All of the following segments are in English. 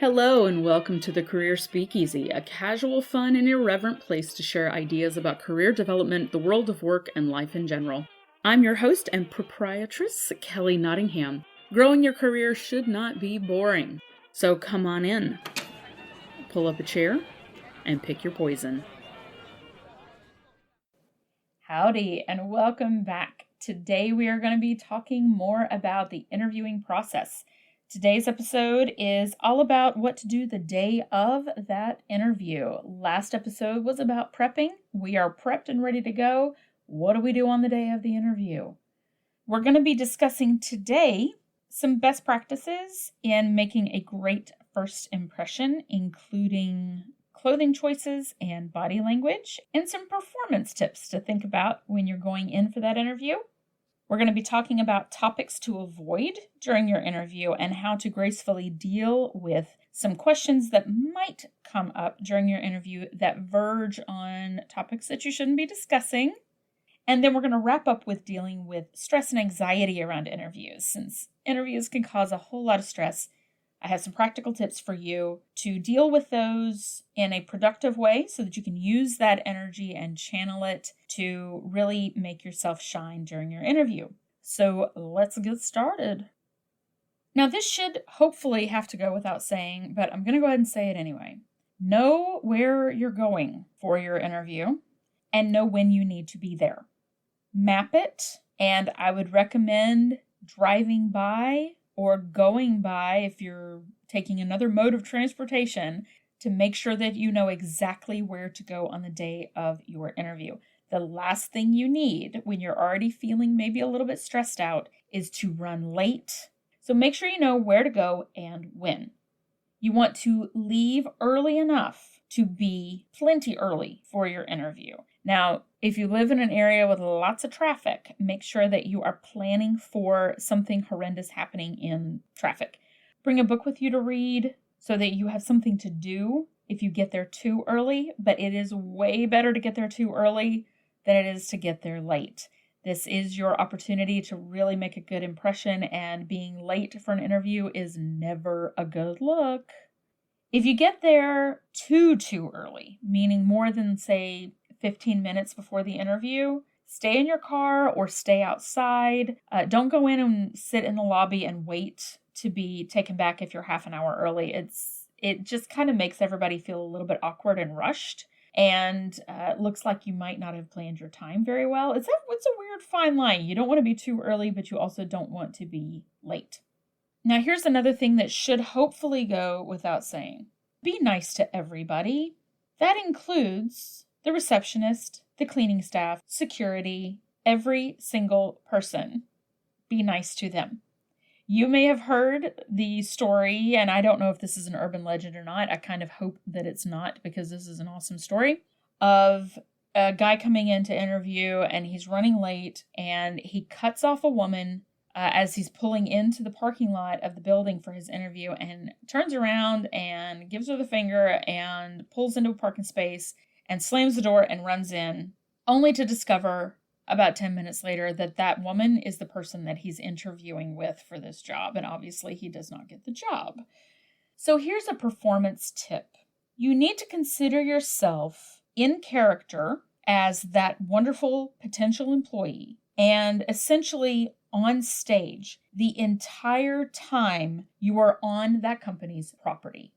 Hello and welcome to the Career Speakeasy, a casual, fun, and irreverent place to share ideas about career development, the world of work, and life in general. I'm your host and proprietress, Kelly Nottingham. Growing your career should not be boring. So come on in, pull up a chair, and pick your poison. Howdy and welcome back. Today we are going to be talking more about the interviewing process. Today's episode is all about what to do the day of that interview. Last episode was about prepping. We are prepped and ready to go. What do we do on the day of the interview? We're going to be discussing today some best practices in making a great first impression, including clothing choices and body language, and some performance tips to think about when you're going in for that interview. We're going to be talking about topics to avoid during your interview and how to gracefully deal with some questions that might come up during your interview that verge on topics that you shouldn't be discussing. And then we're going to wrap up with dealing with stress and anxiety around interviews. Since interviews can cause a whole lot of stress, I have some practical tips for you to deal with those in a productive way so that you can use that energy and channel it to really make yourself shine during your interview. So let's get started. Now, this should hopefully have to go without saying, but I'm going to go ahead and say it anyway. Know where you're going for your interview and know when you need to be there. Map it, and I would recommend driving by or going by, if you're taking another mode of transportation, to make sure that you know exactly where to go on the day of your interview. The last thing you need when you're already feeling maybe a little bit stressed out is to run late. So make sure you know where to go and when. You want to leave early enough to be plenty early for your interview. Now, if you live in an area with lots of traffic, make sure that you are planning for something horrendous happening in traffic. Bring a book with you to read so that you have something to do if you get there too early, but it is way better to get there too early than it is to get there late. This is your opportunity to really make a good impression, and being late for an interview is never a good look. If you get there too early, meaning more than, say, 15 minutes before the interview, stay in your car or stay outside. Don't go in and sit in the lobby and wait to be taken back if you're half an hour early. It just kind of makes everybody feel a little bit awkward and rushed, and looks like you might not have planned your time very well. It's a weird fine line. You don't want to be too early, but you also don't want to be late. Now, here's another thing that should hopefully go without saying. Be nice to everybody. That includes the receptionist, the cleaning staff, security, every single person. Be nice to them. You may have heard the story, and I don't know if this is an urban legend or not. I kind of hope that it's not, because this is an awesome story, of a guy coming in to interview, and he's running late, and he cuts off a woman as he's pulling into the parking lot of the building for his interview, and turns around and gives her the finger and pulls into a parking space and slams the door and runs in, only to discover about 10 minutes later that that woman is the person that he's interviewing with for this job, and obviously he does not get the job. So here's a performance tip. You need to consider yourself in character as that wonderful potential employee, and essentially on stage the entire time you are on that company's property,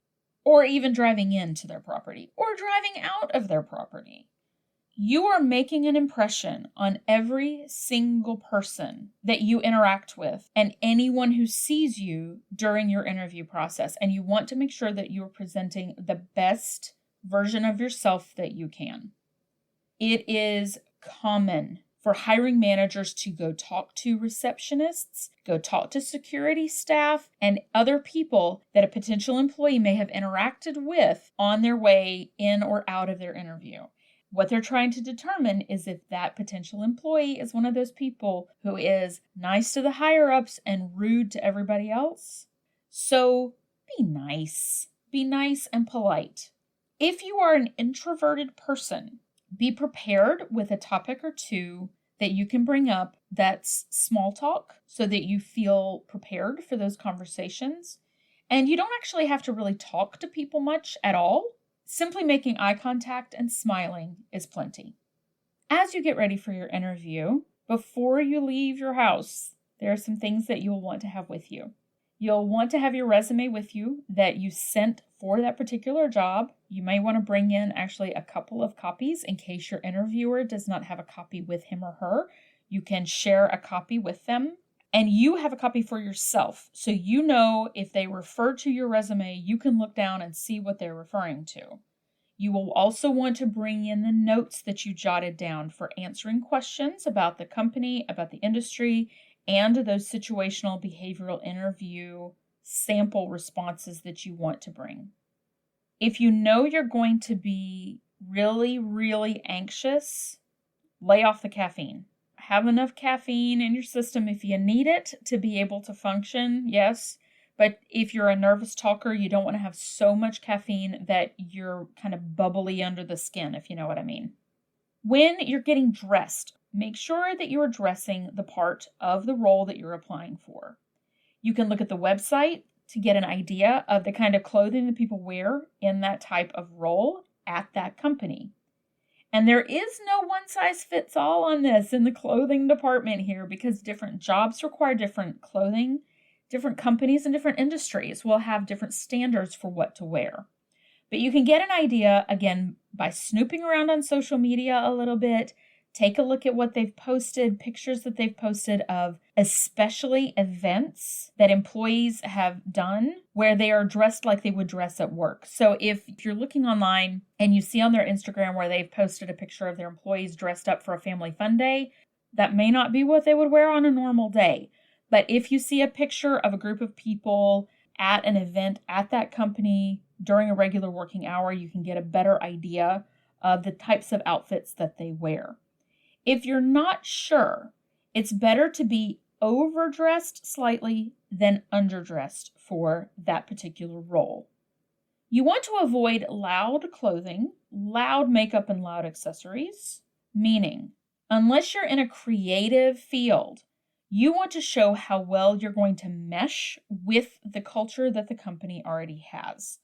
or even driving into their property, or driving out of their property. You are making an impression on every single person that you interact with and anyone who sees you during your interview process, and you want to make sure that you are presenting the best version of yourself that you can. It is common for hiring managers to go talk to receptionists, go talk to security staff, and other people that a potential employee may have interacted with on their way in or out of their interview. What they're trying to determine is if that potential employee is one of those people who is nice to the higher-ups and rude to everybody else. So be nice. Be nice and polite. If you are an introverted person, be prepared with a topic or two that you can bring up that's small talk so that you feel prepared for those conversations. And you don't actually have to really talk to people much at all. Simply making eye contact and smiling is plenty. As you get ready for your interview, before you leave your house, there are some things that you'll want to have with you. You'll want to have your resume with you that you sent for that particular job. You may want to bring in actually a couple of copies in case your interviewer does not have a copy with him or her. You can share a copy with them, and you have a copy for yourself. So you know if they refer to your resume, you can look down and see what they're referring to. You will also want to bring in the notes that you jotted down for answering questions about the company, about the industry, and those situational behavioral interview sample responses that you want to bring. If you know you're going to be really, really anxious, lay off the caffeine. Have enough caffeine in your system if you need it to be able to function, yes. But if you're a nervous talker, you don't want to have so much caffeine that you're kind of bubbly under the skin, if you know what I mean. When you're getting dressed, make sure that you're dressing the part of the role that you're applying for. You can look at the website to get an idea of the kind of clothing that people wear in that type of role at that company. And there is no one size fits all on this in the clothing department here because different jobs require different clothing. Different companies and different industries will have different standards for what to wear. But you can get an idea, again, by snooping around on social media a little bit. Take a look at what they've posted, pictures that they've posted of especially events that employees have done where they are dressed like they would dress at work. So if you're looking online and you see on their Instagram where they've posted a picture of their employees dressed up for a family fun day, that may not be what they would wear on a normal day. But if you see a picture of a group of people at an event at that company during a regular working hour, you can get a better idea of the types of outfits that they wear. If you're not sure, it's better to be overdressed slightly than underdressed for that particular role. You want to avoid loud clothing, loud makeup, and loud accessories, meaning unless you're in a creative field, you want to show how well you're going to mesh with the culture that the company already has.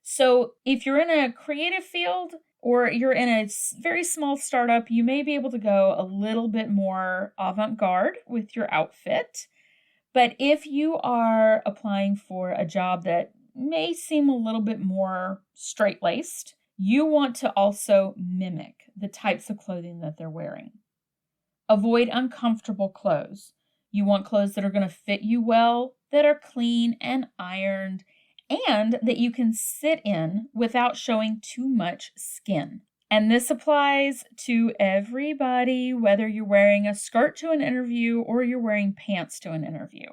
So if you're in a creative field or you're in a very small startup, you may be able to go a little bit more avant-garde with your outfit. But if you are applying for a job that may seem a little bit more straight-laced, you want to also mimic the types of clothing that they're wearing. Avoid uncomfortable clothes. You want clothes that are going to fit you well, that are clean and ironed, and that you can sit in without showing too much skin. And this applies to everybody, whether you're wearing a skirt to an interview or you're wearing pants to an interview.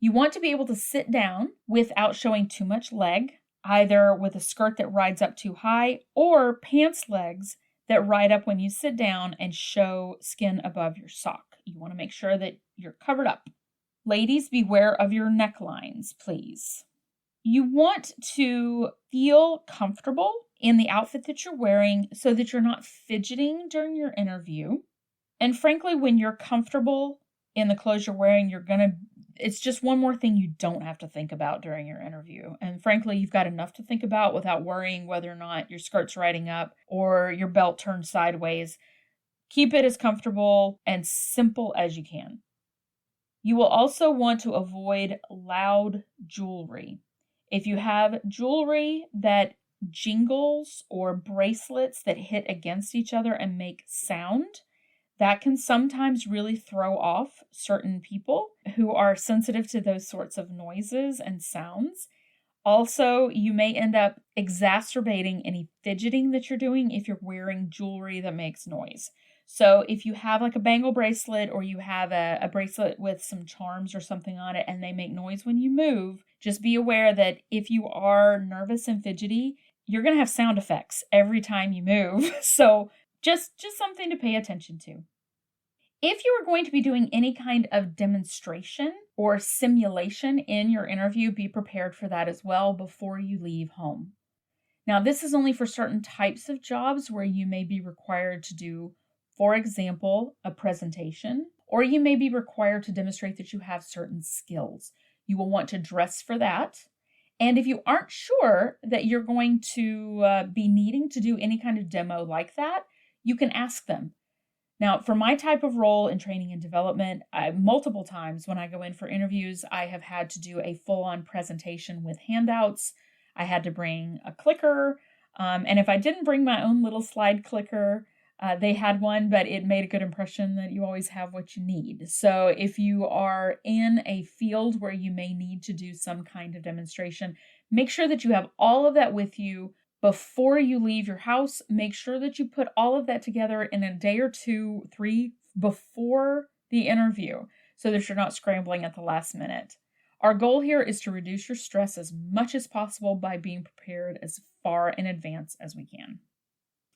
You want to be able to sit down without showing too much leg, either with a skirt that rides up too high or pants legs that ride up when you sit down and show skin above your sock. You want to make sure that you're covered up. Ladies, beware of your necklines, please. You want to feel comfortable in the outfit that you're wearing so that you're not fidgeting during your interview. And frankly, when you're comfortable in the clothes you're wearing, it's just one more thing you don't have to think about during your interview. And frankly, you've got enough to think about without worrying whether or not your skirt's riding up or your belt turned sideways. Keep it as comfortable and simple as you can. You will also want to avoid loud jewelry. If you have jewelry that jingles or bracelets that hit against each other and make sound, that can sometimes really throw off certain people who are sensitive to those sorts of noises and sounds. Also, you may end up exacerbating any fidgeting that you're doing if you're wearing jewelry that makes noise. So if you have like a bangle bracelet or you have a bracelet with some charms or something on it and they make noise when you move, just be aware that if you are nervous and fidgety, you're going to have sound effects every time you move. So just something to pay attention to. If you are going to be doing any kind of demonstration or simulation in your interview, be prepared for that as well before you leave home. Now, this is only for certain types of jobs where you may be required to do, for example, a presentation, or you may be required to demonstrate that you have certain skills. You will want to dress for that. And if you aren't sure that you're going to be needing to do any kind of demo like that, you can ask them. Now, for my type of role in training and development, multiple times when I go in for interviews, I have had to do a full-on presentation with handouts. I had to bring a clicker. And if I didn't bring my own little slide clicker, they had one, but it made a good impression that you always have what you need. So if you are in a field where you may need to do some kind of demonstration, make sure that you have all of that with you before you leave your house. Make sure that you put all of that together in a day or 2, 3 before the interview so that you're not scrambling at the last minute. Our goal here is to reduce your stress as much as possible by being prepared as far in advance as we can.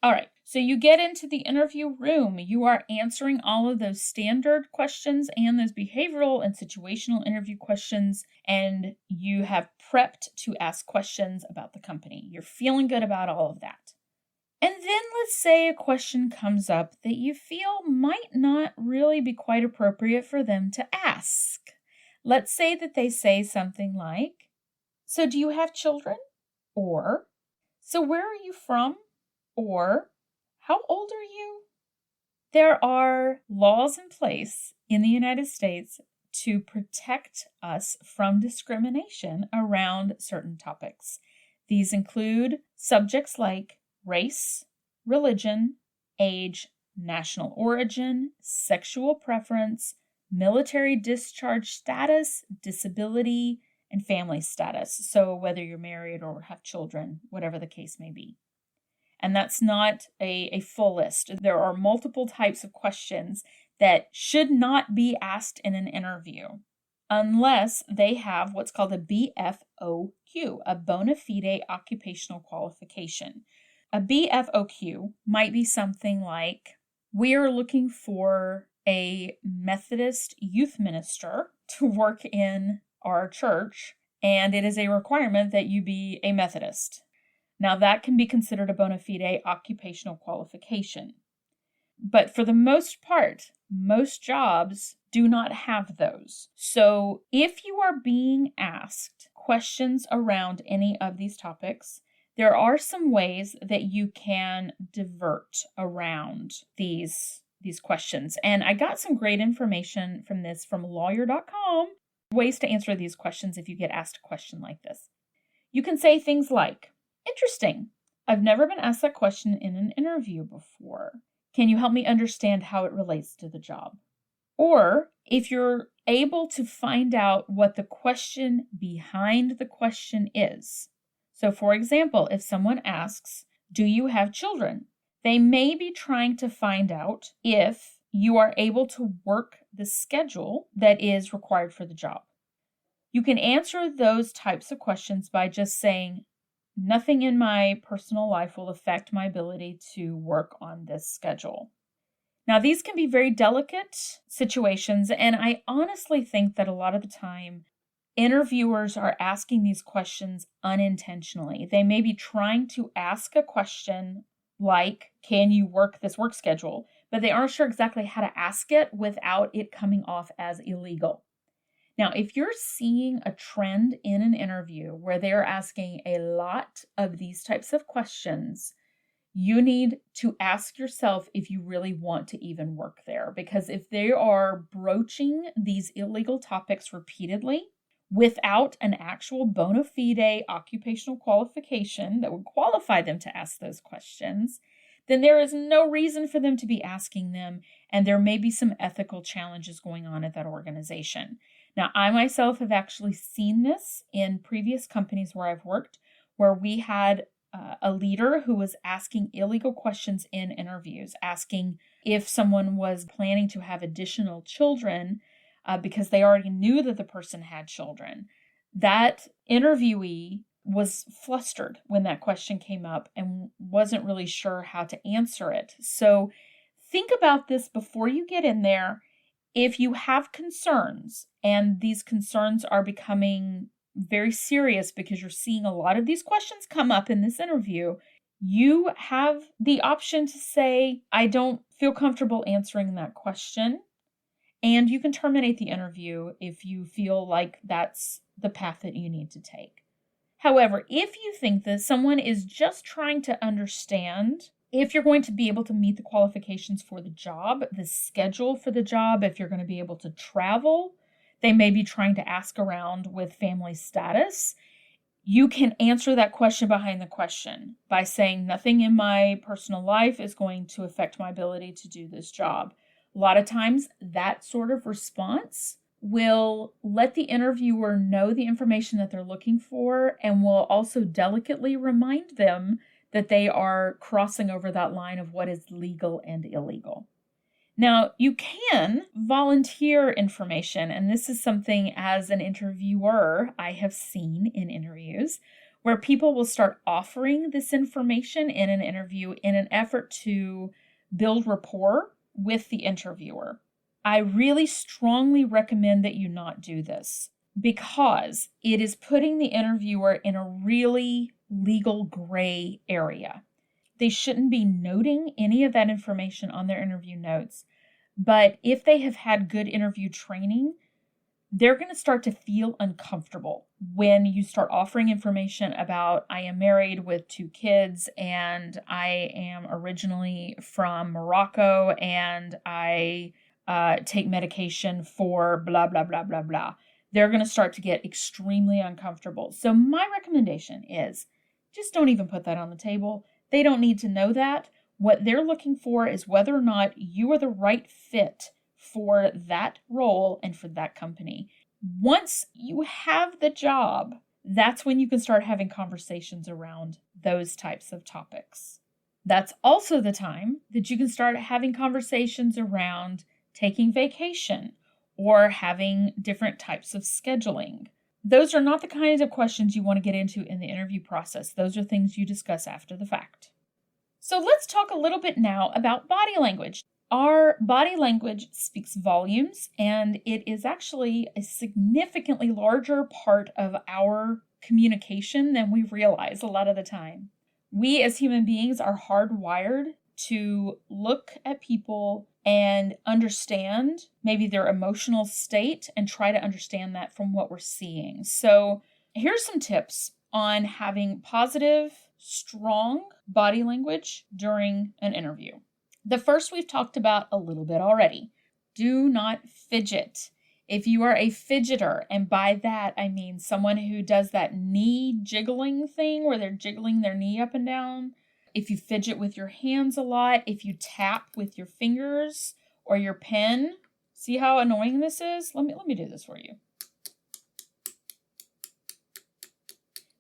All right, so you get into the interview room. You are answering all of those standard questions and those behavioral and situational interview questions, and you have prepped to ask questions about the company. You're feeling good about all of that. And then let's say a question comes up that you feel might not really be quite appropriate for them to ask. Let's say that they say something like, "So do you have children?" Or, "So where are you from?" Or, "How old are you?" There are laws in place in the United States to protect us from discrimination around certain topics. These include subjects like race, religion, age, national origin, sexual preference, military discharge status, disability, and family status. So whether you're married or have children, whatever the case may be. And that's not a full list. There are multiple types of questions that should not be asked in an interview unless they have what's called a BFOQ, a bona fide occupational qualification. A BFOQ might be something like, "We are looking for a Methodist youth minister to work in our church, and it is a requirement that you be a Methodist." Now, that can be considered a bona fide occupational qualification. But for the most part, most jobs do not have those. So if you are being asked questions around any of these topics, there are some ways that you can divert around these questions. And I got some great information from this from lawyer.com, ways to answer these questions if you get asked a question like this. You can say things like, "Interesting. I've never been asked that question in an interview before. Can you help me understand how it relates to the job?" Or if you're able to find out what the question behind the question is. So for example, if someone asks, "Do you have children?" They may be trying to find out if you are able to work the schedule that is required for the job. You can answer those types of questions by just saying, "Nothing in my personal life will affect my ability to work on this schedule." Now, these can be very delicate situations, and I honestly think that a lot of the time, interviewers are asking these questions unintentionally. They may be trying to ask a question like, "Can you work this work schedule?" but they aren't sure exactly how to ask it without it coming off as illegal. Now, if you're seeing a trend in an interview where they're asking a lot of these types of questions, you need to ask yourself if you really want to even work there. Because if they are broaching these illegal topics repeatedly without an actual bona fide occupational qualification that would qualify them to ask those questions, then there is no reason for them to be asking them, and there may be some ethical challenges going on at that organization. Now, I myself have actually seen this in previous companies where I've worked, where we had a leader who was asking illegal questions in interviews, asking if someone was planning to have additional children because they already knew that the person had children. That interviewee was flustered when that question came up and wasn't really sure how to answer it. So think about this before you get in there. If you have concerns, and these concerns are becoming very serious because you're seeing a lot of these questions come up in this interview, you have the option to say, "I don't feel comfortable answering that question." And you can terminate the interview if you feel like that's the path that you need to take. However, if you think that someone is just trying to understand if you're going to be able to meet the qualifications for the job, the schedule for the job, if you're going to be able to travel, they may be trying to ask around with family status. You can answer that question behind the question by saying nothing in my personal life is going to affect my ability to do this job. A lot of times that sort of response will let the interviewer know the information that they're looking for and will also delicately remind them that they are crossing over that line of what is legal and illegal. Now, you can volunteer information, and this is something as an interviewer I have seen in interviews where people will start offering this information in an interview in an effort to build rapport with the interviewer. I really strongly recommend that you not do this because it is putting the interviewer in a really legal gray area. They shouldn't be noting any of that information on their interview notes. But if they have had good interview training, they're going to start to feel uncomfortable when you start offering information about, I am married with 2 kids and I am originally from Morocco and I take medication for blah, blah, blah, blah, blah. They're going to start to get extremely uncomfortable. So my recommendation is just don't even put that on the table. They don't need to know that. What they're looking for is whether or not you are the right fit for that role and for that company. Once you have the job, that's when you can start having conversations around those types of topics. That's also the time that you can start having conversations around taking vacation or having different types of scheduling. Those are not the kinds of questions you want to get into in the interview process. Those are things you discuss after the fact. So let's talk a little bit now about body language. Our body language speaks volumes, and it is actually a significantly larger part of our communication than we realize a lot of the time. We as human beings are hardwired to look at people and understand maybe their emotional state and try to understand that from what we're seeing. So here's some tips on having positive, strong body language during an interview. The first we've talked about a little bit already. Do not fidget. If you are a fidgeter, and by that I mean someone who does that knee jiggling thing where they're jiggling their knee up and down, if you fidget with your hands a lot, if you tap with your fingers or your pen, see how annoying this is? Let me do this for you.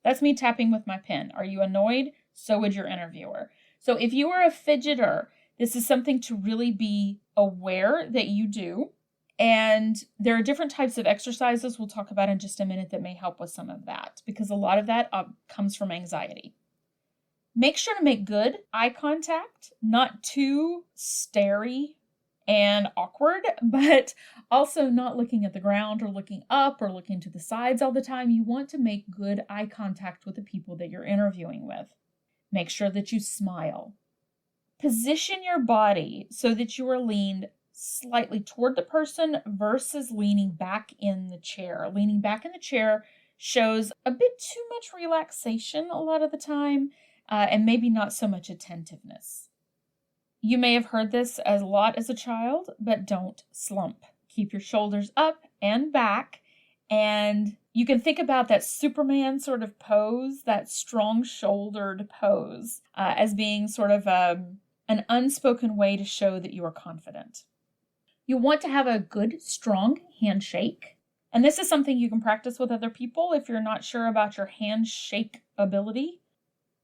That's me tapping with my pen. Are you annoyed? So would your interviewer. So if you are a fidgeter, this is something to really be aware that you do. And there are different types of exercises we'll talk about in just a minute that may help with some of that, because a lot of that comes from anxiety. Make sure to make good eye contact, not too starey and awkward, but also not looking at the ground or looking up or looking to the sides all the time. You want to make good eye contact with the people that you're interviewing with. Make sure that you smile. Position your body so that you are leaned slightly toward the person versus leaning back in the chair. Leaning back in the chair shows a bit too much relaxation a lot of the time, and maybe not so much attentiveness. You may have heard this a lot as a child, but don't slump. Keep your shoulders up and back, and you can think about that Superman sort of pose, that strong-shouldered pose, as being sort of an unspoken way to show that you are confident. You want to have a good, strong handshake. And this is something you can practice with other people if you're not sure about your handshake ability.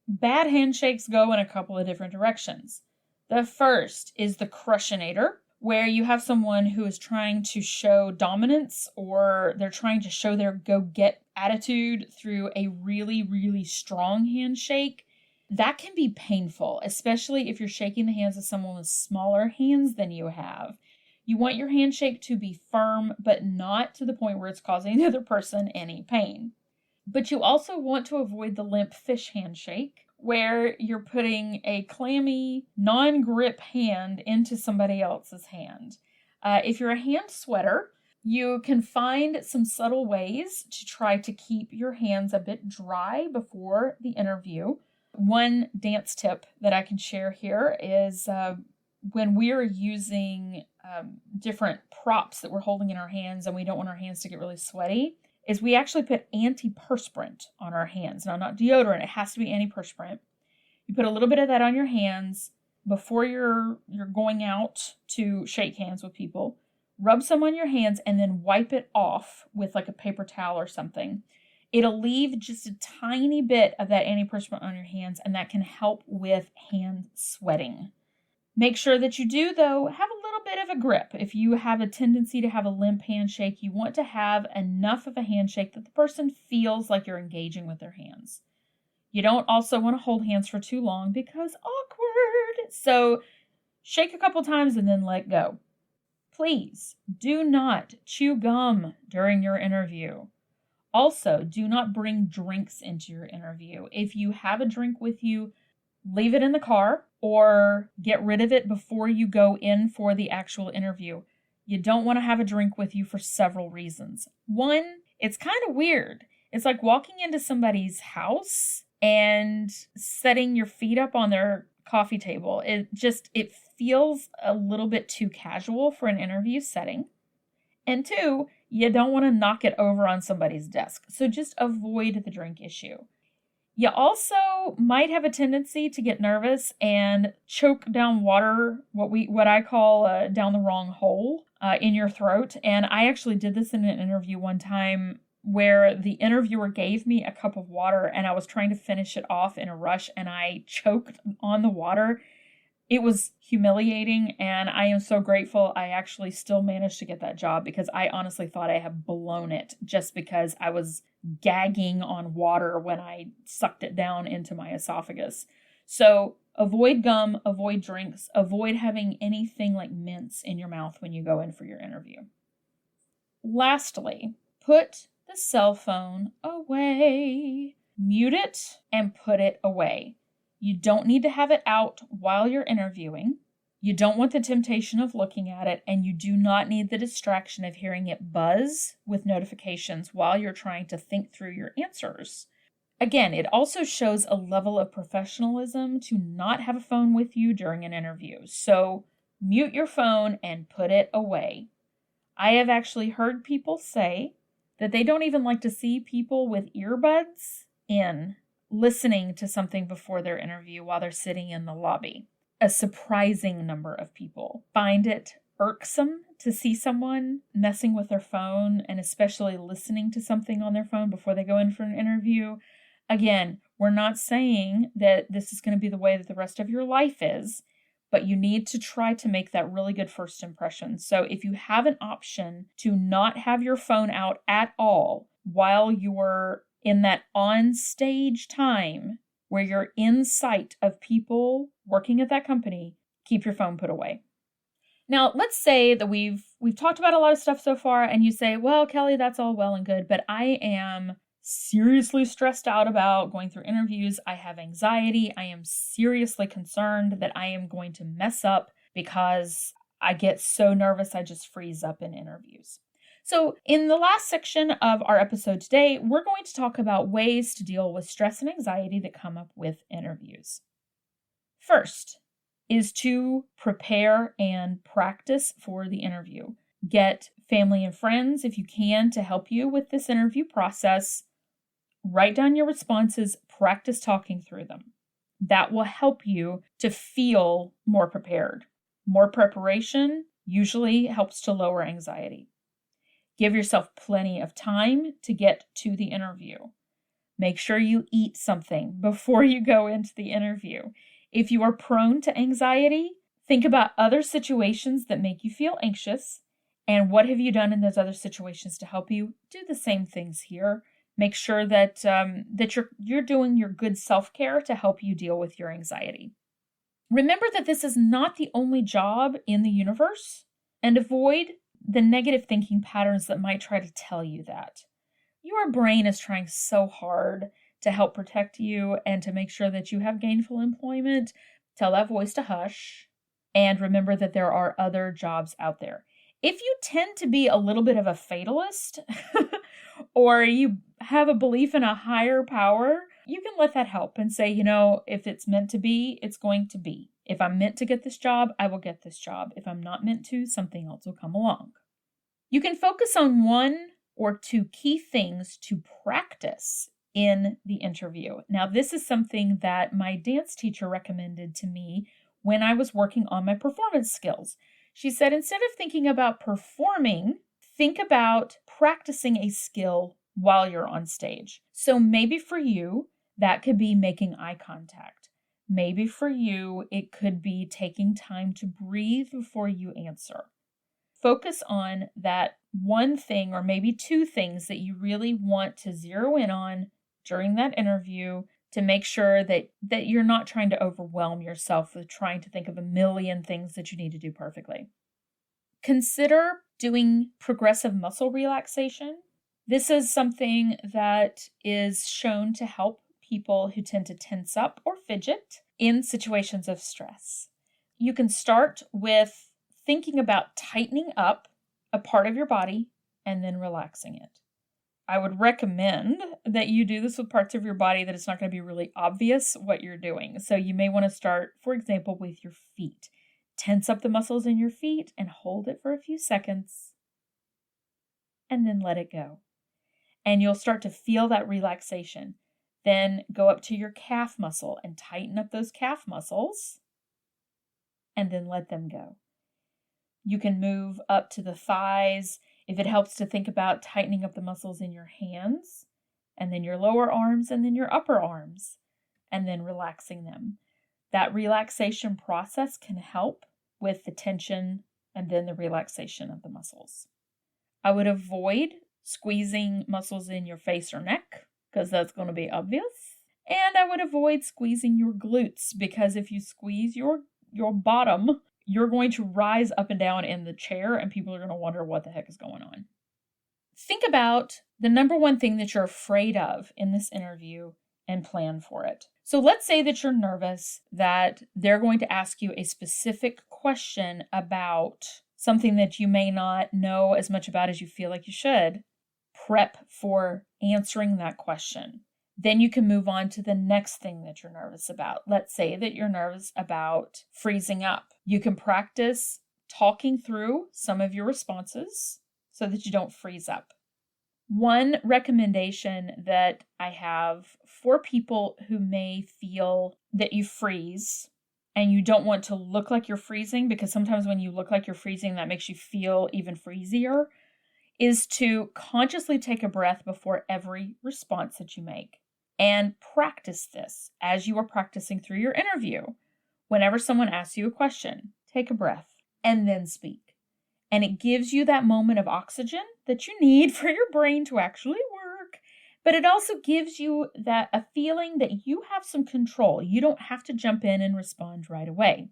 Bad handshakes go in a couple of different directions. The first is the crushinator, where you have someone who is trying to show dominance or they're trying to show their go-get attitude through a really, really strong handshake. That can be painful, especially if you're shaking the hands of someone with smaller hands than you have. You want your handshake to be firm, but not to the point where it's causing the other person any pain. But you also want to avoid the limp fish handshake, where you're putting a clammy, non-grip hand into somebody else's hand. If you're a hand sweater, You can find some subtle ways to try to keep your hands a bit dry before the interview. One dance tip that I can share here is when we're using different props that we're holding in our hands and we don't want our hands to get really sweaty, is we actually put antiperspirant on our hands. Now, not deodorant, it has to be antiperspirant. You put a little bit of that on your hands before you're going out to shake hands with people. Rub some on your hands and then wipe it off with like a paper towel or something. It'll leave just a tiny bit of that antiperspirant on your hands, and that can help with hand sweating. Make sure that you do, though, have a little bit of a grip. If you have a tendency to have a limp handshake, you want to have enough of a handshake that the person feels like you're engaging with their hands. You don't also want to hold hands for too long because awkward. So shake a couple times and then let go. Please do not chew gum during your interview. Also, do not bring drinks into your interview. If you have a drink with you, leave it in the car or get rid of it before you go in for the actual interview. You don't want to have a drink with you for several reasons. One, it's kind of weird. It's like walking into somebody's house and setting your feet up on their coffee table. It feels a little bit too casual for an interview setting. And two, you don't want to knock it over on somebody's desk. So just avoid the drink issue. You also might have a tendency to get nervous and choke down water, what I call down the wrong hole in your throat. And I actually did this in an interview one time where the interviewer gave me a cup of water and I was trying to finish it off in a rush and I choked on the water. It was humiliating, and I am so grateful I actually still managed to get that job because I honestly thought I had blown it just because I was gagging on water when I sucked it down into my esophagus. So avoid gum, avoid drinks, avoid having anything like mints in your mouth when you go in for your interview. Lastly, put the cell phone away. Mute it and put it away. You don't need to have it out while you're interviewing. You don't want the temptation of looking at it, and you do not need the distraction of hearing it buzz with notifications while you're trying to think through your answers. Again, it also shows a level of professionalism to not have a phone with you during an interview. So mute your phone and put it away. I have actually heard people say that they don't even like to see people with earbuds in listening to something before their interview while they're sitting in the lobby. A surprising number of people find it irksome to see someone messing with their phone and especially listening to something on their phone before they go in for an interview. Again, we're not saying that this is going to be the way that the rest of your life is, but you need to try to make that really good first impression. So if you have an option to not have your phone out at all while you're in that on-stage time where you're in sight of people working at that company, keep your phone put away. Now, let's say that we've talked about a lot of stuff so far, and you say, well, Kelly, that's all well and good, but I am seriously stressed out about going through interviews. I have anxiety. I am seriously concerned that I am going to mess up because I get so nervous I just freeze up in interviews. So in the last section of our episode today, we're going to talk about ways to deal with stress and anxiety that come up with interviews. First is to prepare and practice for the interview. Get family and friends, if you can, to help you with this interview process. Write down your responses, practice talking through them. That will help you to feel more prepared. More preparation usually helps to lower anxiety. Give yourself plenty of time to get to the interview. Make sure you eat something before you go into the interview. If you are prone to anxiety, think about other situations that make you feel anxious and what have you done in those other situations to help you. Do the same things here. Make sure that you're doing your good self-care to help you deal with your anxiety. Remember that this is not the only job in the universe, and avoid the negative thinking patterns that might try to tell you that. Your brain is trying so hard to help protect you and to make sure that you have gainful employment. Tell that voice to hush, and remember that there are other jobs out there. If you tend to be a little bit of a fatalist or you have a belief in a higher power, you can let that help and say, if it's meant to be, it's going to be. If I'm meant to get this job, I will get this job. If I'm not meant to, something else will come along. You can focus on one or two key things to practice in the interview. Now, this is something that my dance teacher recommended to me when I was working on my performance skills. She said, instead of thinking about performing, think about practicing a skill while you're on stage. So maybe for you, that could be making eye contact. Maybe for you, it could be taking time to breathe before you answer. Focus on that one thing or maybe two things that you really want to zero in on during that interview to make sure that you're not trying to overwhelm yourself with trying to think of a million things that you need to do perfectly. Consider doing progressive muscle relaxation. This is something that is shown to help people who tend to tense up or fidget in situations of stress. You can start with thinking about tightening up a part of your body and then relaxing it. I would recommend that you do this with parts of your body that it's not going to be really obvious what you're doing. So you may want to start, for example, with your feet. Tense up the muscles in your feet and hold it for a few seconds and then let it go. And you'll start to feel that relaxation. Then go up to your calf muscle and tighten up those calf muscles and then let them go. You can move up to the thighs. If it helps to think about tightening up the muscles in your hands, and then your lower arms, and then your upper arms, and then relaxing them. That relaxation process can help with the tension and then the relaxation of the muscles. I would avoid squeezing muscles in your face or neck, because that's going to be obvious. And I would avoid squeezing your glutes, because if you squeeze your bottom, you're going to rise up and down in the chair and people are going to wonder what the heck is going on. Think about the number one thing that you're afraid of in this interview and plan for it. So let's say that you're nervous that they're going to ask you a specific question about something that you may not know as much about as you feel like you should. Prep for answering that question. Then you can move on to the next thing that you're nervous about. Let's say that you're nervous about freezing up. You can practice talking through some of your responses so that you don't freeze up. One recommendation that I have for people who may feel that you freeze and you don't want to look like you're freezing, because sometimes when you look like you're freezing, that makes you feel even freezier, is to consciously take a breath before every response that you make. And practice this as you are practicing through your interview. Whenever someone asks you a question, take a breath and then speak. And it gives you that moment of oxygen that you need for your brain to actually work. But it also gives you a feeling that you have some control. You don't have to jump in and respond right away.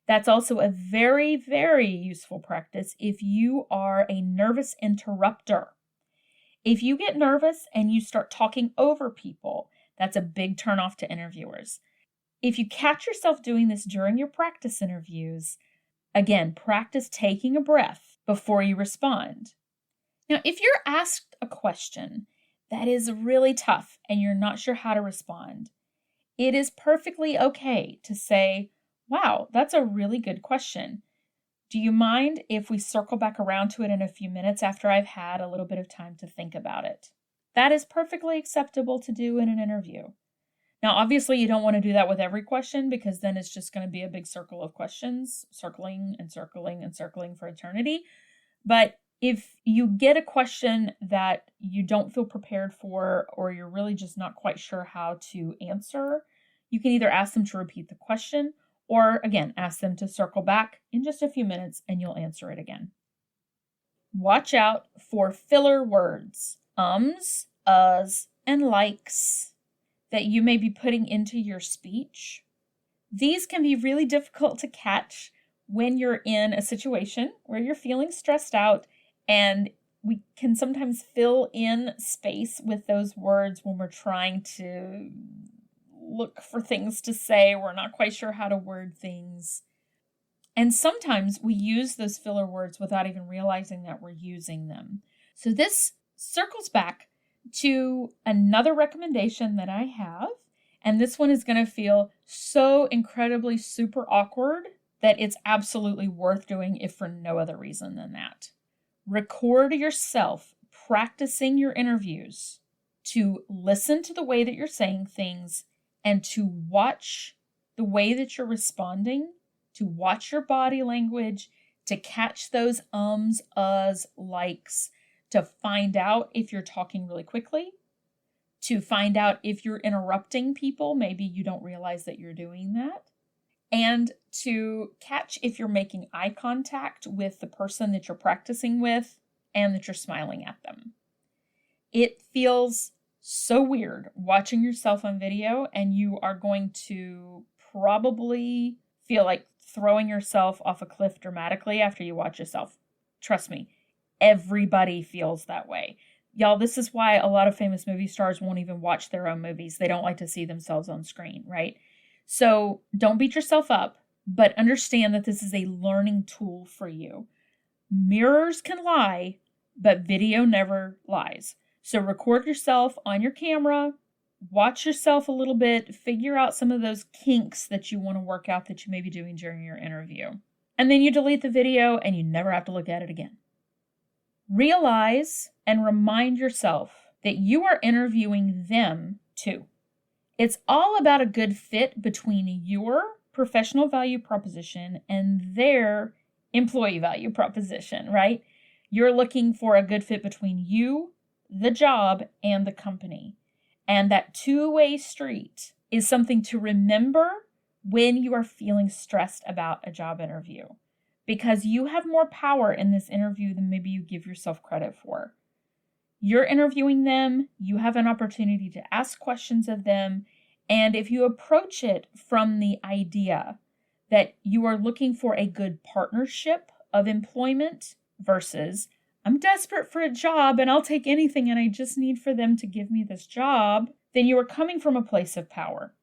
That's also a very, very useful practice if you are a nervous interrupter. If you get nervous and you start talking over people, that's a big turnoff to interviewers. If you catch yourself doing this during your practice interviews, again, practice taking a breath before you respond. Now, if you're asked a question that is really tough and you're not sure how to respond, it is perfectly okay to say, wow, that's a really good question. Do you mind if we circle back around to it in a few minutes after I've had a little bit of time to think about it? That is perfectly acceptable to do in an interview. Now, obviously, you don't want to do that with every question, because then it's just going to be a big circle of questions, circling and circling and circling for eternity. But if you get a question that you don't feel prepared for, or you're really just not quite sure how to answer, you can either ask them to repeat the question, or again, ask them to circle back in just a few minutes and you'll answer it again. Watch out for filler words, ums, uhs, and likes that you may be putting into your speech. These can be really difficult to catch when you're in a situation where you're feeling stressed out, and we can sometimes fill in space with those words when we're trying to look for things to say. We're not quite sure how to word things. And sometimes we use those filler words without even realizing that we're using them. So this circles back to another recommendation that I have. And this one is going to feel so incredibly super awkward that it's absolutely worth doing if for no other reason than that. Record yourself practicing your interviews, to listen to the way that you're saying things and to watch the way that you're responding, to watch your body language, to catch those ums, uhs, likes, to find out if you're talking really quickly, to find out if you're interrupting people. Maybe you don't realize that you're doing that. And to catch if you're making eye contact with the person that you're practicing with and that you're smiling at them. It feels so weird watching yourself on video, and you are going to probably feel like throwing yourself off a cliff dramatically after you watch yourself. Trust me, everybody feels that way. Y'all, this is why a lot of famous movie stars won't even watch their own movies. They don't like to see themselves on screen, right? So don't beat yourself up, but understand that this is a learning tool for you. Mirrors can lie, but video never lies. So record yourself on your camera, watch yourself a little bit, figure out some of those kinks that you want to work out that you may be doing during your interview. And then you delete the video and you never have to look at it again. Realize and remind yourself that you are interviewing them too. It's all about a good fit between your professional value proposition and their employee value proposition, right? You're looking for a good fit between you, the job, and the company. And that two-way street is something to remember when you are feeling stressed about a job interview, because you have more power in this interview than maybe you give yourself credit for. You're interviewing them, you have an opportunity to ask questions of them, and if you approach it from the idea that you are looking for a good partnership of employment versus I'm desperate for a job and I'll take anything and I just need for them to give me this job, then you are coming from a place of power.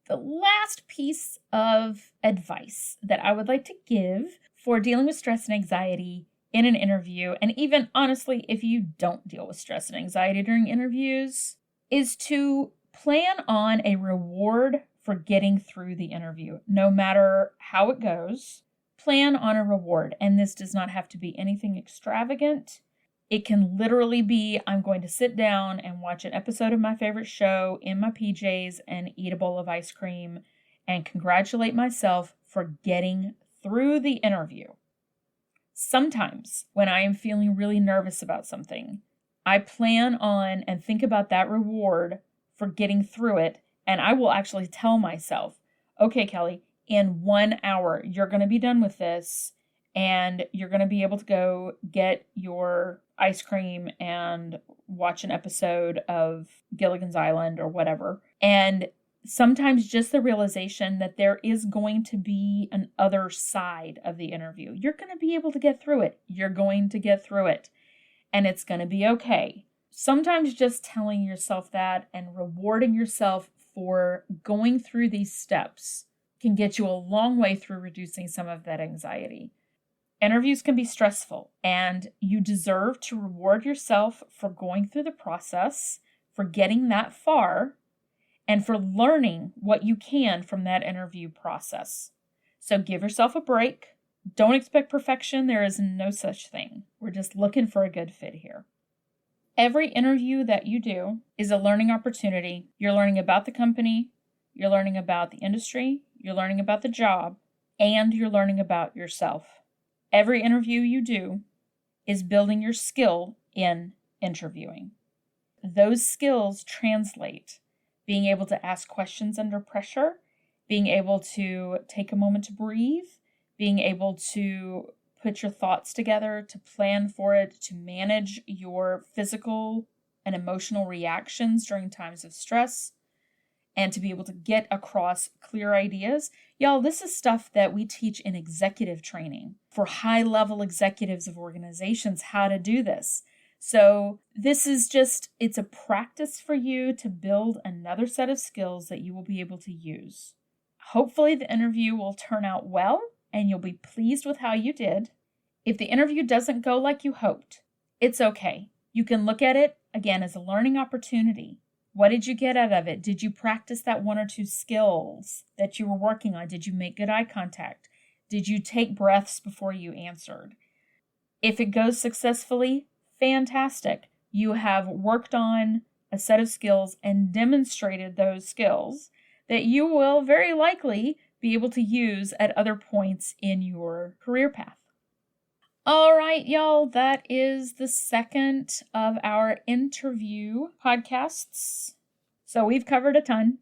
The last piece of advice that I would like to give for dealing with stress and anxiety in an interview, and even honestly, if you don't deal with stress and anxiety during interviews, is to plan on a reward for getting through the interview. No matter how it goes, plan on a reward. And this does not have to be anything extravagant. It can literally be, I'm going to sit down and watch an episode of my favorite show in my PJs and eat a bowl of ice cream and congratulate myself for getting through the interview. Sometimes when I am feeling really nervous about something, I plan on and think about that reward for getting through it. And I will actually tell myself, okay, Kelly, in 1 hour, you're going to be done with this and you're going to be able to go get your ice cream and watch an episode of Gilligan's Island or whatever. And sometimes just the realization that there is going to be an other side of the interview. You're going to be able to get through it. You're going to get through it. And it's going to be okay. Sometimes just telling yourself that and rewarding yourself for going through these steps can get you a long way through reducing some of that anxiety. Interviews can be stressful, and you deserve to reward yourself for going through the process, for getting that far, and for learning what you can from that interview process. So give yourself a break. Don't expect perfection. There is no such thing. We're just looking for a good fit here. Every interview that you do is a learning opportunity. You're learning about the company, you're learning about the industry, you're learning about the job, and you're learning about yourself. Every interview you do is building your skill in interviewing. Those skills translate. Being able to ask questions under pressure, being able to take a moment to breathe, being able to put your thoughts together, to plan for it, to manage your physical and emotional reactions during times of stress, and to be able to get across clear ideas. Y'all, this is stuff that we teach in executive training for high-level executives of organizations, how to do this. So this is just, it's a practice for you to build another set of skills that you will be able to use. Hopefully the interview will turn out well. and you'll be pleased with how you did. If the interview doesn't go like you hoped, it's okay. You can look at it, again, as a learning opportunity. What did you get out of it? Did you practice that 1 or 2 skills that you were working on? Did you make good eye contact? Did you take breaths before you answered? If it goes successfully, fantastic. You have worked on a set of skills and demonstrated those skills that you will very likely be able to use at other points in your career path. All right, y'all, that is the second of our interview podcasts. So we've covered a ton.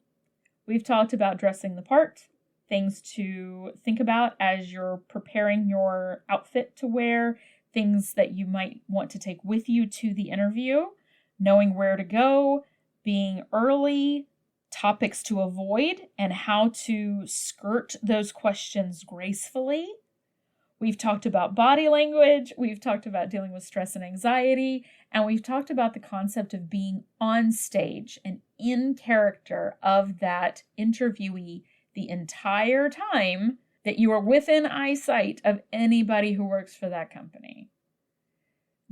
We've talked about dressing the part, things to think about as you're preparing your outfit to wear, things that you might want to take with you to the interview, knowing where to go, being early, topics to avoid, and how to skirt those questions gracefully. We've talked about body language, we've talked about dealing with stress and anxiety, and we've talked about the concept of being on stage and in character of that interviewee the entire time that you are within eyesight of anybody who works for that company.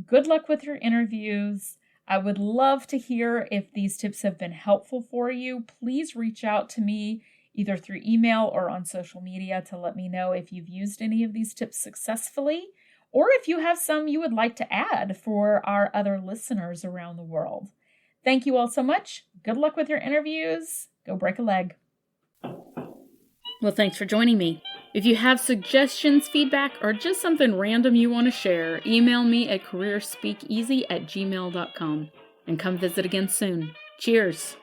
Good luck with your interviews. I would love to hear if these tips have been helpful for you. Please reach out to me either through email or on social media to let me know if you've used any of these tips successfully, or if you have some you would like to add for our other listeners around the world. Thank you all so much. Good luck with your interviews. Go break a leg. Well, thanks for joining me. If you have suggestions, feedback, or just something random you want to share, email me at careerspeakeasy@gmail.com and come visit again soon. Cheers!